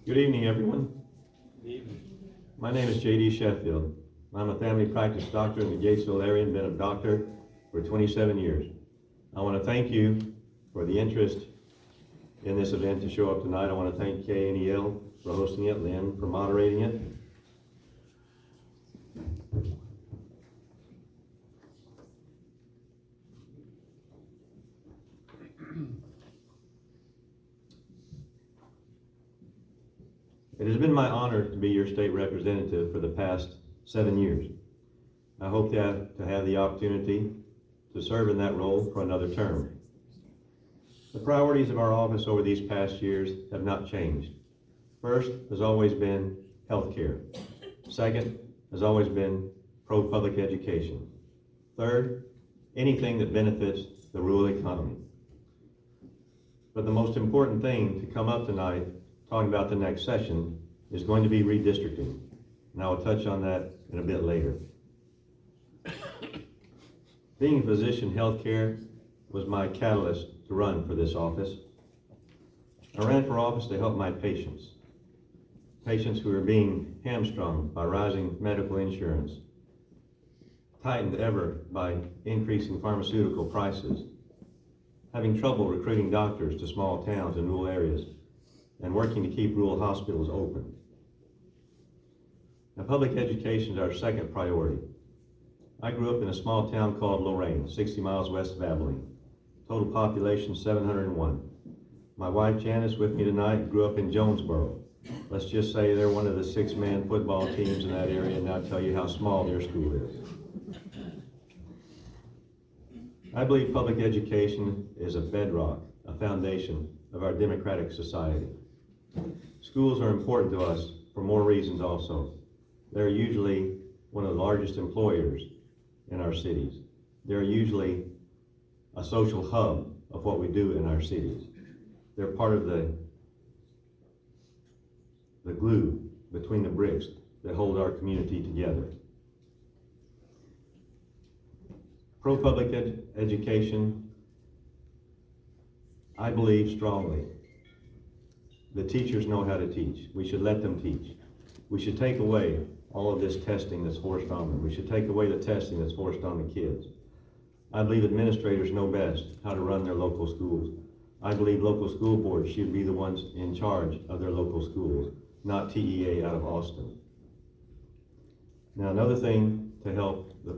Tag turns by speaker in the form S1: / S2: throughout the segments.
S1: Good evening, everyone.
S2: Good evening.
S1: My name is J.D. Sheffield. I'm a family practice doctor in the Gatesville area and been a doctor for 27 years. I want to thank you for the interest in this event to show up tonight. I want to thank KNEL for hosting it, Lynn for moderating it. It has been my honor to be your state representative for the past 7 years. I hope to have the opportunity to serve in that role for another term. The priorities of our office over these past years have not changed. First has always been healthcare. Second has always been pro-public education. Third, anything that benefits the rural economy. But the most important thing to come up tonight, talking about the next session, is going to be redistricting. And I will touch on that in a bit later. Being a physician, healthcare was my catalyst to run for this office. I ran for office to help my patients who are being hamstrung by rising medical insurance, tightened ever by increasing pharmaceutical prices, having trouble recruiting doctors to small towns and rural areas, and working to keep rural hospitals open. Now, public education is our second priority. I grew up in a small town called Lorraine, 60 miles west of Abilene. Total population 701. My wife Janice, with me tonight, grew up in Jonesboro. Let's just say they're one of the 6-man football teams in that area, and I'll tell you how small their school is. I believe public education is a bedrock, a foundation of our democratic society. Schools are important to us for more reasons also. They're usually one of the largest employers in our cities. They're usually a social hub of what we do in our cities. They're part of the glue between the bricks that hold our community together. Pro-public education, I believe strongly. The teachers know how to teach. We should let them teach. We should take away all of this testing that's forced on them. We should take away the testing that's forced on the kids. I believe administrators know best how to run their local schools. I believe local school boards should be the ones in charge of their local schools, not TEA out of Austin. Now, another thing to help a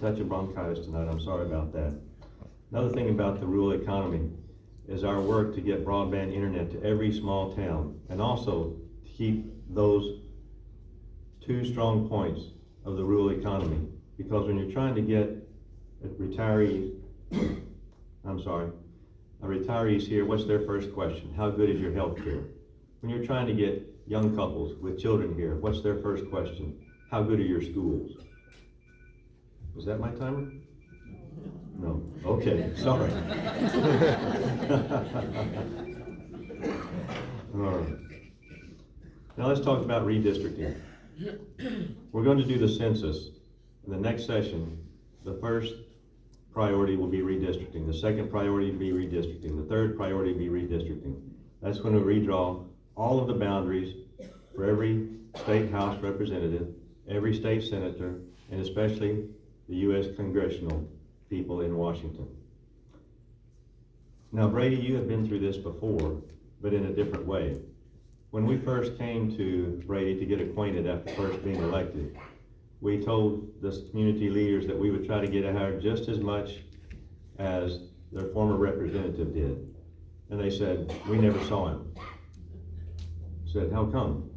S1: touch of bronchitis tonight, I'm sorry about that. Another thing about the rural economy is our work to get broadband internet to every small town, and also to keep those two strong points of the rural economy. Because when you're trying to get retirees here, what's their first question? How good is your health care? When you're trying to get young couples with children here, what's their first question? How good are your schools? Was that my timer? No. Okay, sorry. All right. Now let's talk about redistricting. We're going to do the census. In the next session, the first priority will be redistricting. The second priority will be redistricting. The third priority will be redistricting. That's when we redraw all of the boundaries for every state house representative, every state senator, and especially the U.S. congressional people in Washington. Now, Brady, you have been through this before, but in a different way. When we first came to Brady to get acquainted after first being elected, we told the community leaders that we would try to get hired just as much as their former representative did. And they said, we never saw him. I said, how come?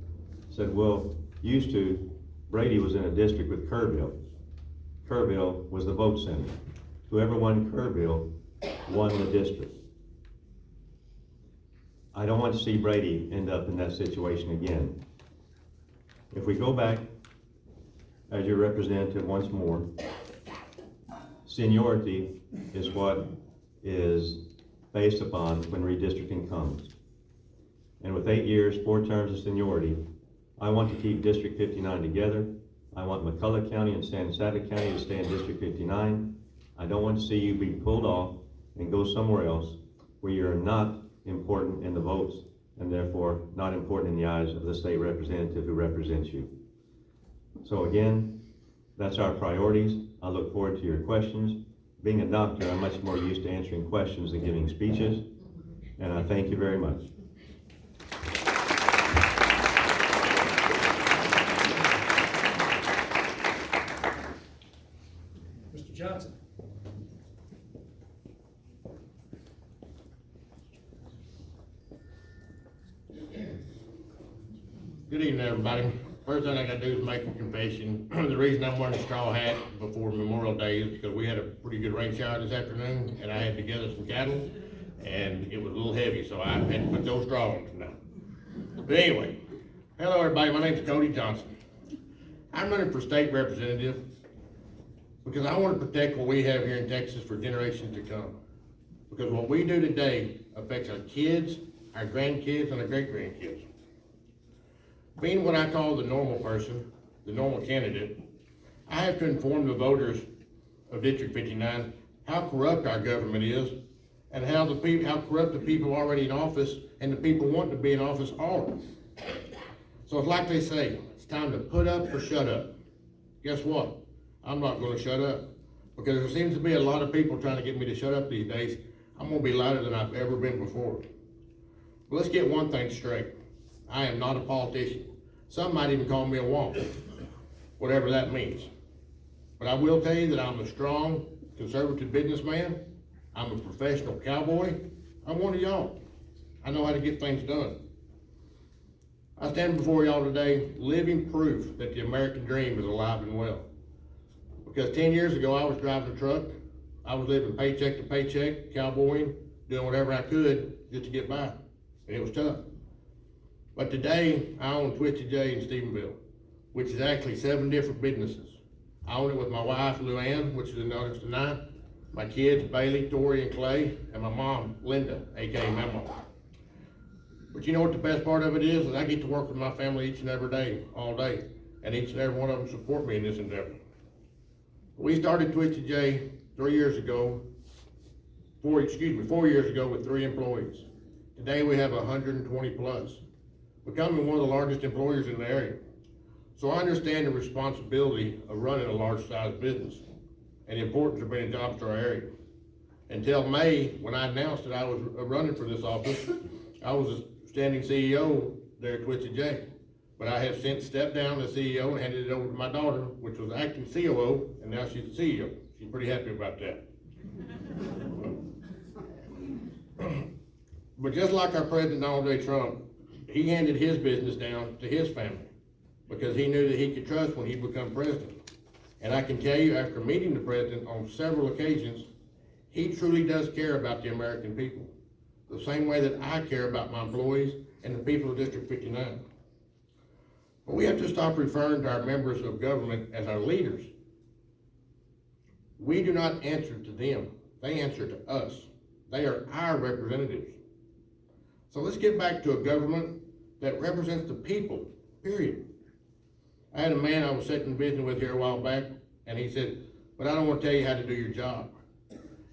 S1: I said, well, used to, Brady was in a district with Kerrville. Kerrville was the vote center. Whoever won Kerrville won the district. I don't want to see Brady end up in that situation again. If we go back as your representative once more, seniority is what is based upon when redistricting comes. And with 8 years, 4 terms of seniority, I want to keep District 59 together. I want McCullough County and San Saba County to stay in District 59. I don't want to see you be pulled off and go somewhere else where you're not important in the votes and therefore not important in the eyes of the state representative who represents you. So again, that's our priorities. I look forward to your questions. Being a doctor, I'm much more used to answering questions than giving speeches, and I thank you very much.
S2: Mr. Johnson.
S3: Good evening, everybody. First thing I gotta do is make a confession. The reason I'm wearing a straw hat before Memorial Day is because we had a pretty good rain shower this afternoon, and I had to gather some cattle, and it was a little heavy, so I had to put those straw on now. But anyway, hello everybody, my name's Cody Johnson. I'm running for state representative because I want to protect what we have here in Texas for generations to come. Because what we do today affects our kids, our grandkids, and our great-grandkids. Being what I call the normal person, the normal candidate, I have to inform the voters of District 59 how corrupt our government is and how corrupt the people already in office and the people wanting to be in office are. So it's like they say, it's time to put up or shut up. Guess what? I'm not gonna shut up, because there seems to be a lot of people trying to get me to shut up these days. I'm gonna be louder than I've ever been before. But let's get one thing straight. I am not a politician. Some might even call me a wonk, whatever that means. But I will tell you that I'm a strong, conservative businessman. I'm a professional cowboy. I'm one of y'all. I know how to get things done. I stand before y'all today, living proof that the American dream is alive and well. Because 10 years ago, I was driving a truck. I was living paycheck to paycheck, cowboying, doing whatever I could just to get by. And it was tough. But today, I own Twisted J in Stephenville, which is actually 7 different businesses. I own it with my wife, Luann, which is the oldest of 9, my kids, Bailey, Tori, and Clay, and my mom, Linda, aka Mama. But you know what the best part of it is I get to work with my family each and every day, all day, and each and every one of them support me in this endeavor. We started Twisted J 4 years ago with 3 employees. Today we have 120 plus, becoming one of the largest employers in the area. So I understand the responsibility of running a large-sized business and the importance of bringing jobs to our area. Until May, when I announced that I was running for this office, I was a standing CEO there at Twisted J. But I have since stepped down as CEO and handed it over to my daughter, which was acting COO, and now she's the CEO. She's pretty happy about that. But just like our President Donald J. Trump, he handed his business down to his family because he knew that he could trust when he become president. And I can tell you, after meeting the president on several occasions, he truly does care about the American people, the same way that I care about my employees and the people of District 59. But we have to stop referring to our members of government as our leaders. We do not answer to them. They answer to us. They are our representatives. So let's get back to a government that represents the people, period. I had a man I was sitting in business with here a while back, and he said, but I don't want to tell you how to do your job.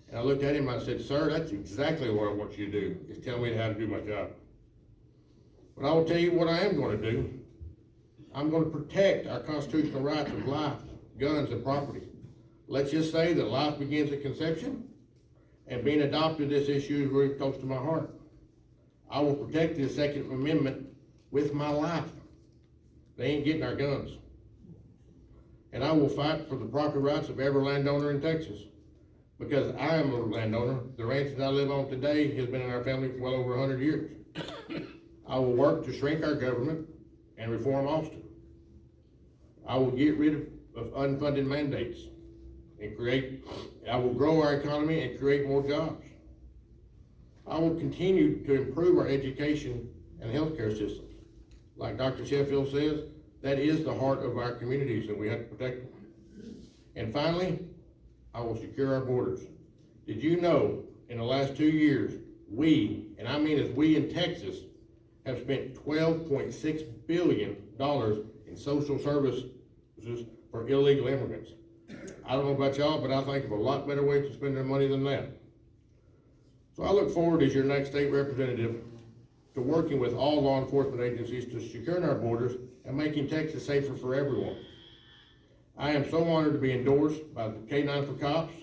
S3: And I looked at him and I said, sir, that's exactly what I want you to do, is tell me how to do my job. But I will tell you what I am going to do. I'm going to protect our constitutional rights of life, guns, and property. Let's just say that life begins at conception, and being adopted, this issue is really close to my heart. I will protect the Second Amendment with my life. They ain't getting our guns. And I will fight for the property rights of every landowner in Texas. Because I am a landowner. The ranch that I live on today has been in our family for well over 100 years. I will work to shrink our government and reform Austin. I will get rid of unfunded mandates and I will grow our economy and create more jobs. I will continue to improve our education and healthcare systems. Like Dr. Sheffield says, that is the heart of our communities and we have to protect them. And finally, I will secure our borders. Did you know in the last 2 years, we, and I mean as we in Texas, have spent $12.6 billion in social service for illegal immigrants. I don't know about y'all, but I think of a lot better ways to spend their money than that. So I look forward as your next state representative to working with all law enforcement agencies to securing our borders and making Texas safer for everyone. I am so honored to be endorsed by the K9 for Cops,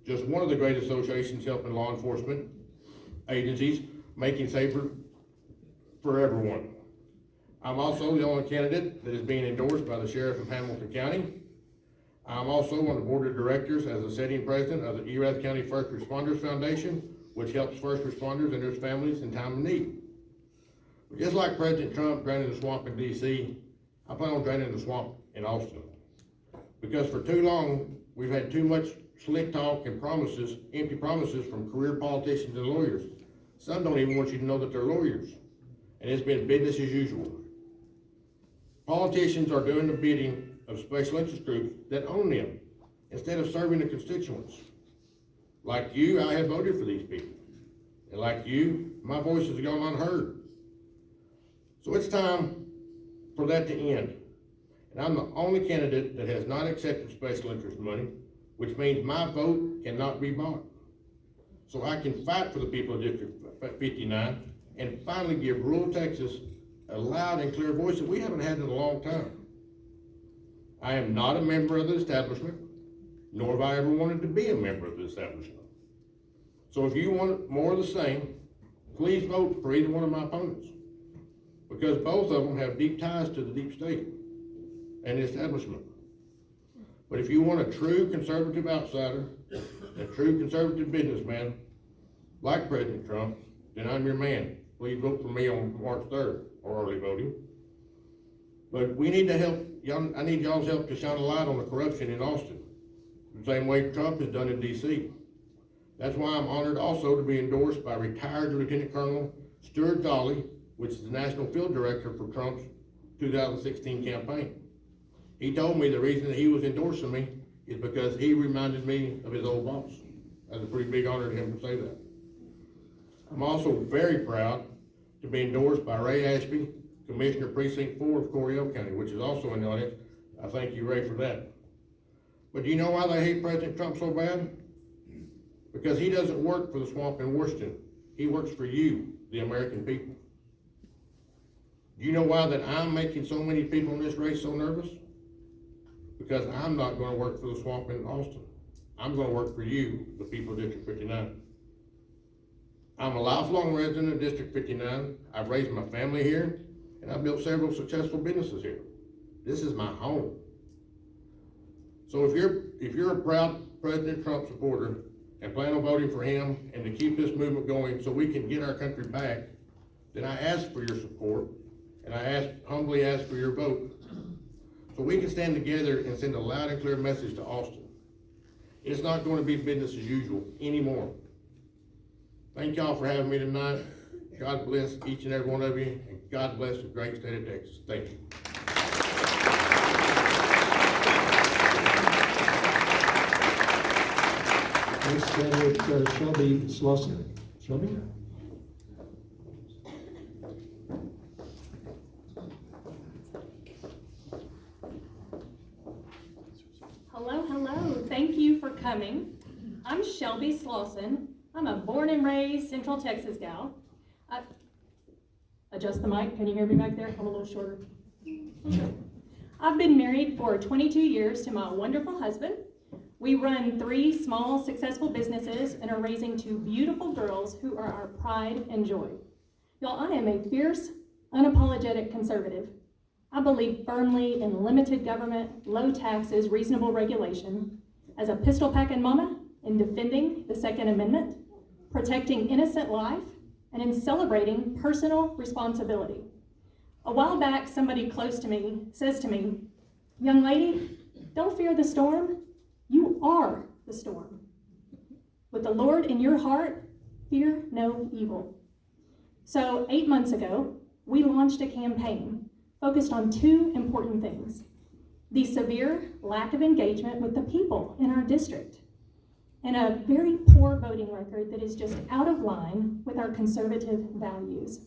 S3: just one of the great associations helping law enforcement agencies making safer for everyone. I'm also the only candidate that is being endorsed by the Sheriff of Hamilton County. I'm also on the board of directors as the sitting president of the Erath County First Responders Foundation, which helps first responders and their families in time of need. But just like President Trump draining the swamp in DC, I plan on draining the swamp in Austin. Because for too long, we've had too much slick talk and promises, empty promises from career politicians and lawyers. Some don't even want you to know that they're lawyers. And it's been business as usual. Politicians are doing the bidding of special interest groups that own them instead of serving the constituents. Like you, I have voted for these people. And like you, my voice has gone unheard. So it's time for that to end. And I'm the only candidate that has not accepted special interest money, which means my vote cannot be bought. So I can fight for the people of District 59 and finally give rural Texas a loud and clear voice that we haven't had in a long time. I am not a member of the establishment, nor have I ever wanted to be a member of the establishment. So if you want more of the same, please vote for either one of my opponents, because both of them have deep ties to the deep state and the establishment. But if you want a true conservative outsider, a true conservative businessman, like President Trump, then I'm your man. Please vote for me on March 3rd, or early voting. But we need to help, y'all, I need y'all's help to shine a light on the corruption in Austin, the same way Trump has done in DC. That's why I'm honored also to be endorsed by retired Lieutenant Colonel Stuart Dolly, which is the National Field Director for Trump's 2016 campaign. He told me the reason that he was endorsing me is because he reminded me of his old boss. That's a pretty big honor to him to say that. I'm also very proud to be endorsed by Ray Ashby, Commissioner Precinct 4 of Coryell County, which is also in the audience. I thank you, Ray, for that. But do you know why they hate President Trump so bad? Because he doesn't work for the swamp in Washington. He works for you, the American people. Do you know why that I'm making so many people in this race so nervous? Because I'm not going to work for the swamp in Austin. I'm going to work for you, the people of District 59. I'm a lifelong resident of District 59. I've raised my family here, and I've built several successful businesses here. This is my home. So if you're a proud President Trump supporter and plan on voting for him and to keep this movement going so we can get our country back, then I ask for your support, and I humbly ask for your vote, so we can stand together and send a loud and clear message to Austin. It's not going to be business as usual anymore. Thank y'all for having me tonight. God bless each and every one of you, and God bless the great state of Texas. Thank you.
S2: Next candidate, Shelby Slauson. Shelby?
S4: Hello, hello. Thank you for coming. I'm Shelby Slauson. I'm a born and raised Central Texas gal. Adjust the mic. Can you hear me back there? I'm a little shorter. Okay. I've been married for 22 years to my wonderful husband. We run 3 small, successful businesses and are raising 2 beautiful girls who are our pride and joy. Y'all, I am a fierce, unapologetic conservative. I believe firmly in limited government, low taxes, reasonable regulation. As a pistol-packing mama, in defending the Second Amendment, protecting innocent life, and in celebrating personal responsibility. A while back, somebody close to me says to me, "Young lady, don't fear the storm. You are the storm. With the Lord in your heart, fear no evil." So 8 months ago, we launched a campaign focused on 2 important things: the severe lack of engagement with the people in our district, and a very poor voting record that is just out of line with our conservative values.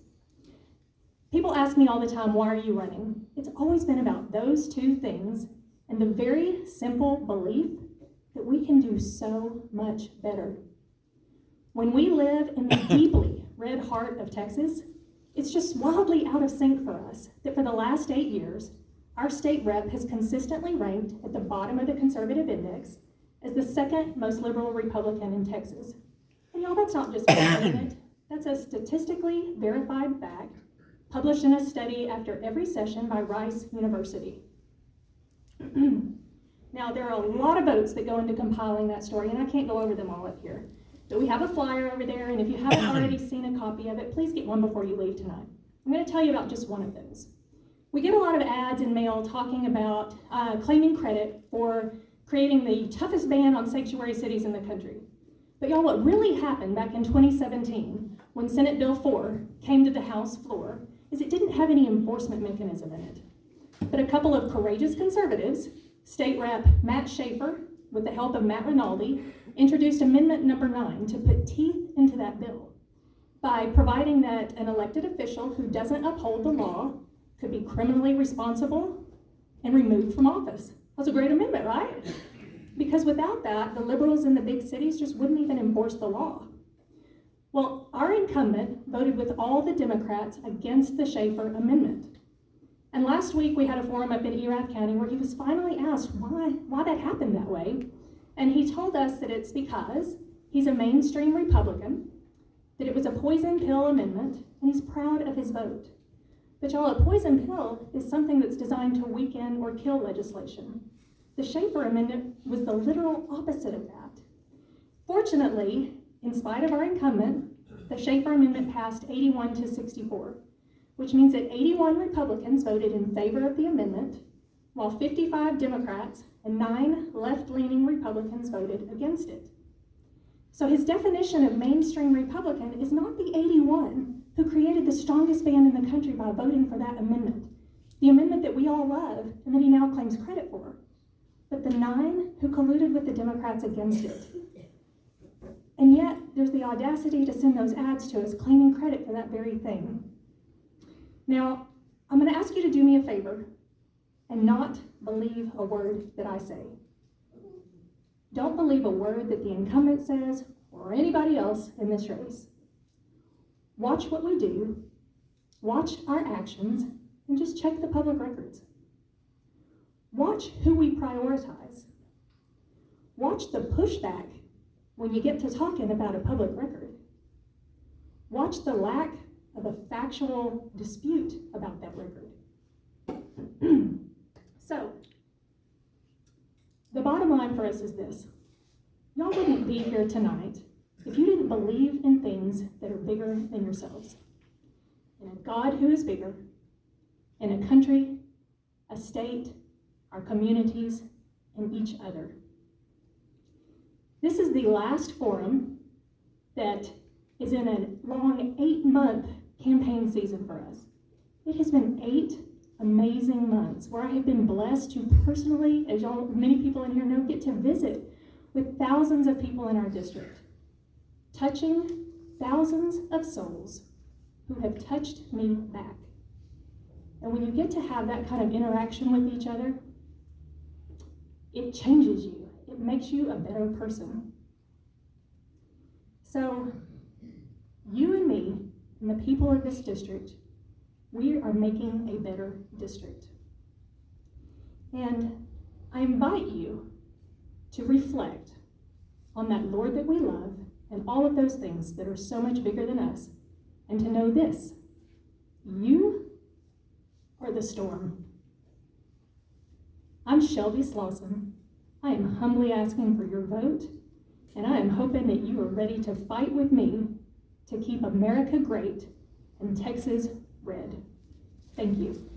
S4: People ask me all the time, why are you running? It's always been about those 2 things, and the very simple belief that we can do so much better. When we live in the deeply red heart of Texas, it's just wildly out of sync for us that for the last 8 years, our state rep has consistently ranked at the bottom of the conservative index as the second most liberal Republican in Texas. And y'all, that's not just me saying it. That's a statistically verified fact published in a study after every session by Rice University. Now, there are a lot of votes that go into compiling that story, and I can't go over them all up here. But we have a flyer over there, and if you haven't already seen a copy of it, please get one before you leave tonight. I'm going to tell you about just one of those. We get a lot of ads in mail talking about claiming credit for creating the toughest ban on sanctuary cities in the country. But y'all, what really happened back in 2017 when Senate Bill 4 came to the House floor is it didn't have any enforcement mechanism in it. But a couple of courageous conservatives, State Rep Matt Schaefer, with the help of Matt Rinaldi, introduced Amendment number 9 to put teeth into that bill by providing that an elected official who doesn't uphold the law could be criminally responsible and removed from office. That's a great amendment, right? Because without that, the liberals in the big cities just wouldn't even enforce the law. Well, our incumbent voted with all the Democrats against the Schaefer amendment. And last week we had a forum up in Erath County where he was finally asked why that happened that way. And he told us that it's because he's a mainstream Republican, that it was a poison pill amendment, and he's proud of his vote. But y'all, a poison pill is something that's designed to weaken or kill legislation. The Schaefer amendment was the literal opposite of that. Fortunately, in spite of our incumbent, the Schaefer amendment passed 81 to 64, which means that 81 Republicans voted in favor of the amendment, while 55 Democrats and 9 left-leaning Republicans voted against it. So his definition of mainstream Republican is not the 81 who created the strongest band in the country by voting for that amendment, the amendment that we all love and that he now claims credit for, but the 9 who colluded with the Democrats against it. And yet, there's the audacity to send those ads to us claiming credit for that very thing. Now, I'm going to ask you to do me a favor and not believe a word that I say. Don't believe a word that the incumbent says or anybody else in this race. Watch what we do, watch our actions, and just check the public records. Watch who we prioritize. Watch the pushback when you get to talking about a public record. Watch the lack of a factual dispute about that record. So, the bottom line for us is this. Y'all wouldn't be here tonight if you didn't believe in things that are bigger than yourselves. In a God who is bigger, in a country, a state, our communities, and each other. This is the last forum that is in a long 8-month campaign season for us. It has been 8 amazing months where I have been blessed to personally, as y'all, many people in here know, get to visit with thousands of people in our district, touching thousands of souls who have touched me back. And when you get to have that kind of interaction with each other, it changes you. It makes you a better person. So, you and me and the people of this district, we are making a better district. And I invite you to reflect on that Lord that we love and all of those things that are so much bigger than us, and to know this: you are the storm. I'm Shelby Slauson. I am humbly asking for your vote, and I am hoping that you are ready to fight with me to keep America great and Texas red. Thank you.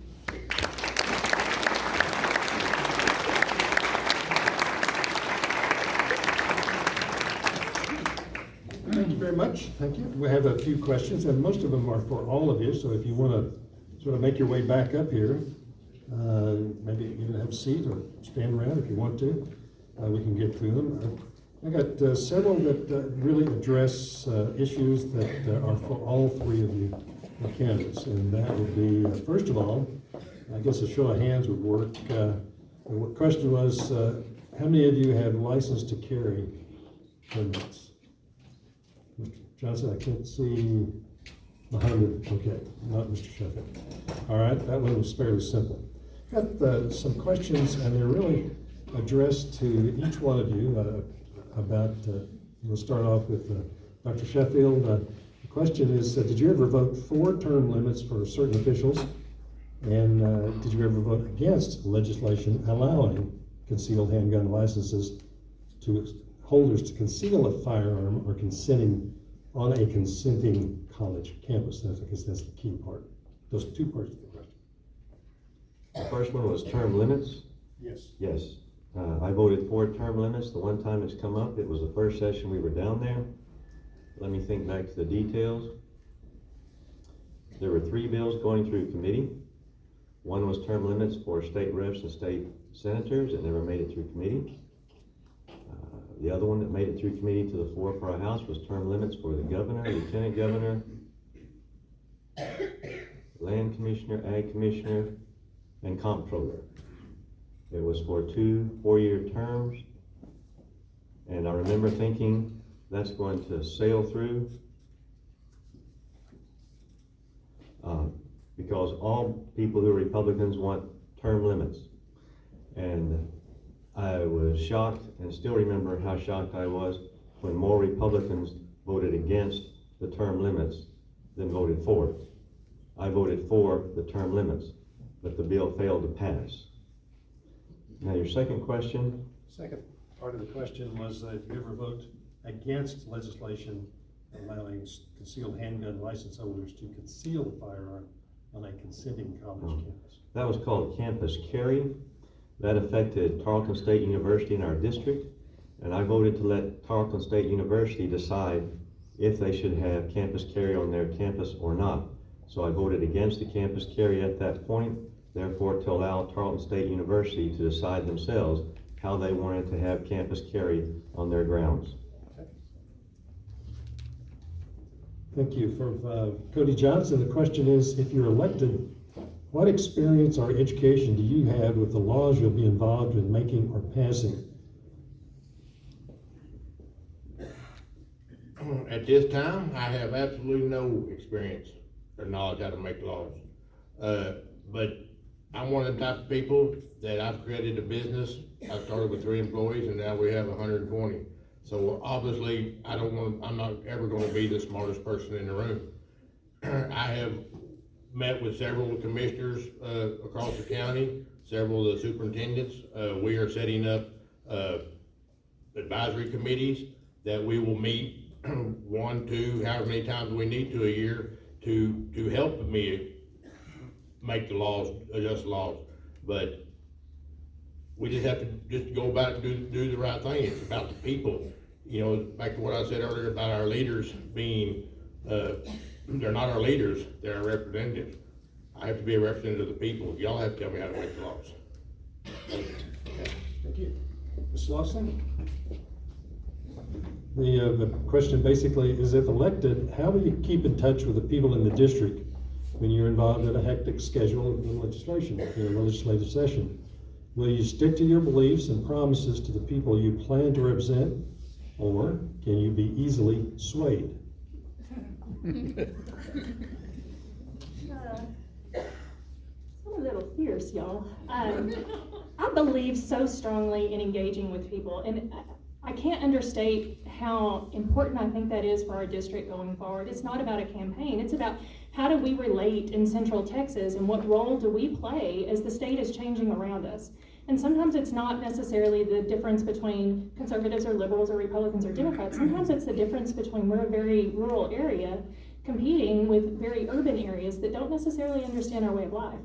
S2: Thank you very much. Thank you. We have a few questions, and most of them are for all of you, so if you want to sort of make your way back up here, maybe even have a seat or stand around if you want to. We can get through them. I got several that really address issues that are for all 3 of you candidates, and that would be, first of all, I guess a show of hands would work. The question was, how many of you have license to carry permits? Mr. Johnson, I can't see. Muhammad, okay, not Mr. Sheffield. All right, that one was fairly simple. Got some questions, and they're really addressed to each one of you about, we'll start off with Dr. Sheffield. The question is, did you ever vote for term limits for certain officials? And did you ever vote against legislation allowing concealed handgun licenses to holders to conceal a firearm or consenting on a consenting college campus? I guess that's the key part. Those two parts of the question.
S1: The first one was term limits.
S2: Yes.
S1: Yes. I voted for term limits. The one time it's come up, it was the first session we were down there. Let me think back to the details. There were 3 bills going through committee. One was term limits for state reps and state senators. It never made it through committee. The other one that made it through committee to the floor for our House was term limits for the governor, lieutenant governor, land commissioner, ag commissioner, and comptroller. It was for 2 4-year terms. And I remember thinking, that's going to sail through. Because all people who are Republicans want term limits. And I was shocked, and still remember how shocked I was when more Republicans voted against the term limits than voted for it. I voted for the term limits, but the bill failed to pass. Now, your second question?
S2: Second part of the question was, did you ever vote against legislation allowing concealed handgun license holders to conceal a firearm on a consenting college campus?
S1: That was called campus carry. That affected Tarleton State University in our district, and I voted to let Tarleton State University decide if they should have campus carry on their campus or not. So I voted against the campus carry at that point, therefore to allow Tarleton State University to decide themselves how they wanted to have campus carry on their grounds.
S2: Thank you. For Cody Johnson, the question is, if you're elected, what experience or education do you have with the laws you'll be involved in making or passing?
S3: At this time, I have absolutely no experience or knowledge how to make laws. But I'm one of the type of people that I've created a business. I started with 3 employees and now we have 120. So obviously, I'm not ever gonna be the smartest person in the room. I have met with several commissioners across the county, several of the superintendents. We are setting up advisory committees that we will meet 1, 2, however many times we need to a year to help me make the laws, adjust the laws. But we just have to just go about it, do the right thing. It's about the people. You know, back to what I said earlier about our leaders being, they're not our leaders, they're our representatives. I have to be a representative of the people. Y'all have to tell me how to make the laws.
S2: Thank you. Ms. Lawson? The question basically is, if elected, how will you keep in touch with the people in the district when you're involved in a hectic schedule in legislation, in a legislative session? Will you stick to your beliefs and promises to the people you plan to represent, or can you be easily swayed?
S4: I'm a little fierce, y'all. I believe so strongly in engaging with people, and I can't understate how important I think that is for our district going forward. It's not about a campaign, it's about how do we relate in Central Texas and what role do we play as the state is changing around us. And sometimes it's not necessarily the difference between conservatives or liberals or Republicans or Democrats. Sometimes it's the difference between we're a very rural area competing with very urban areas that don't necessarily understand our way of life.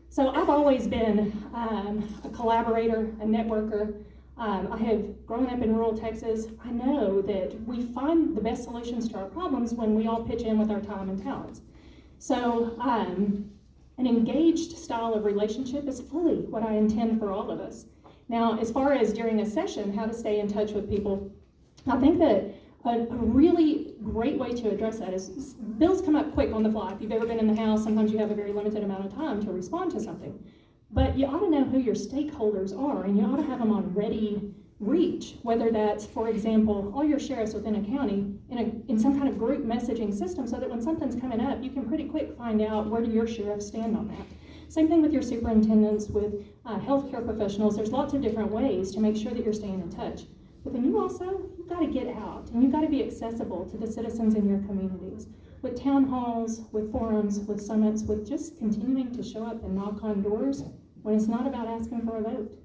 S4: So I've always been a collaborator, a networker. I have grown up in rural Texas. I know that we find the best solutions to our problems when we all pitch in with our time and talents. So an engaged style of relationship is fully what I intend for all of us. Now, as far as during a session, how to stay in touch with people, I think that a really great way to address that is bills come up quick on the fly. If you've ever been in the House, sometimes you have a very limited amount of time to respond to something. But you ought to know who your stakeholders are, and you ought to have them on ready reach, whether that's, for example, all your sheriffs within a county in some kind of group messaging system, so that when something's coming up, you can pretty quick find out where do your sheriffs stand on that. Same thing with your superintendents, with healthcare professionals. There's lots of different ways to make sure that you're staying in touch. But then you've got to get out, and you've got to be accessible to the citizens in your communities, with town halls, with forums, with summits, with just continuing to show up and knock on doors when it's not about asking for a vote.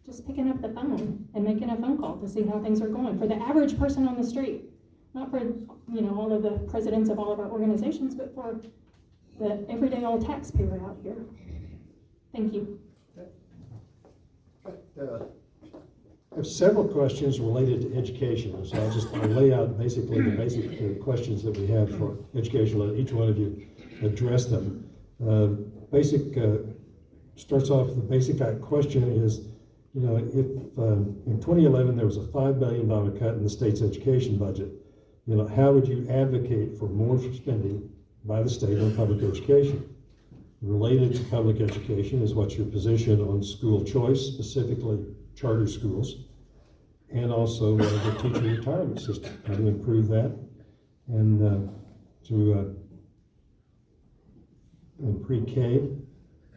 S4: Just picking up the phone and making a phone call to see how things are going for the average person on the street. Not for, all of the presidents of all of our organizations, but for the everyday old taxpayer out here. Thank you.
S2: I have several questions related to education, so I'll lay out basically the basic questions that we have for education. Let each one of you address them. Starts off, the basic question is, if in 2011 there was a $5 billion cut in the state's education budget, how would you advocate for more spending by the state on public education? Related to public education is what's your position on school choice, specifically charter schools, and also the teacher retirement system, how to improve that, and in pre-K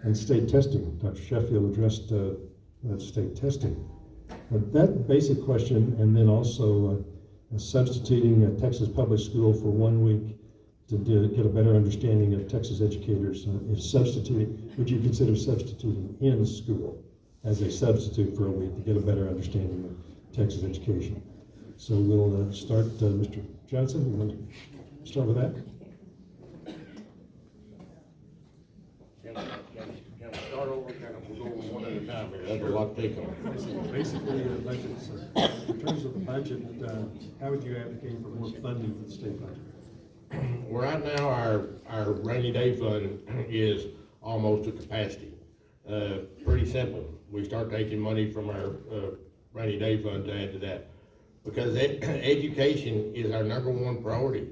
S2: and state testing. Dr. Sheffield addressed state testing. But that basic question, and then also substituting a Texas public school for 1 week to get a better understanding of Texas educators. Would you consider substituting in school as a substitute for a week to get a better understanding of Texas education? So we'll start, Mr. Johnson, you want to start with that?
S3: Can we start over? We'll go over one at a time here. That's a lot to take on.
S2: Basically, budgets, in terms of the budget, how would you advocate for more funding for the state budget?
S3: Well, right now, our rainy day fund is almost to capacity. Pretty simple. We start taking money from our rainy day fund to add to that. Because education is our #1 priority.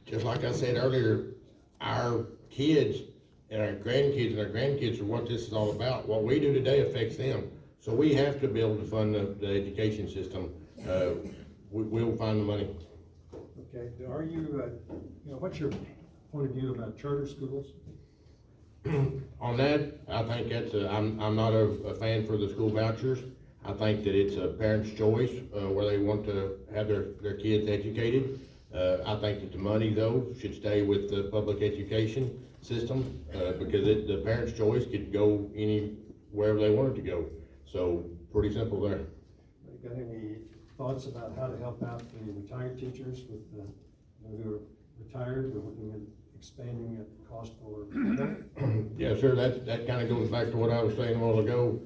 S3: Just like I said earlier, our kids and our grandkids are what this is all about. What we do today affects them. So we have to be able to fund the education system. We'll find the money.
S2: Okay, are you, what's your point of view about charter schools?
S3: On that, I think I'm not a fan for the school vouchers. I think that it's a parent's choice, where they want to have their kids educated. I think that the money, though, should stay with the public education system, because the parent's choice could go wherever they wanted to go. So, pretty simple there.
S2: Got any thoughts about how to help out the retired teachers with who are retired? We're looking at expanding the cost for
S3: Yeah, sure, that kind of goes back to what I was saying a while ago.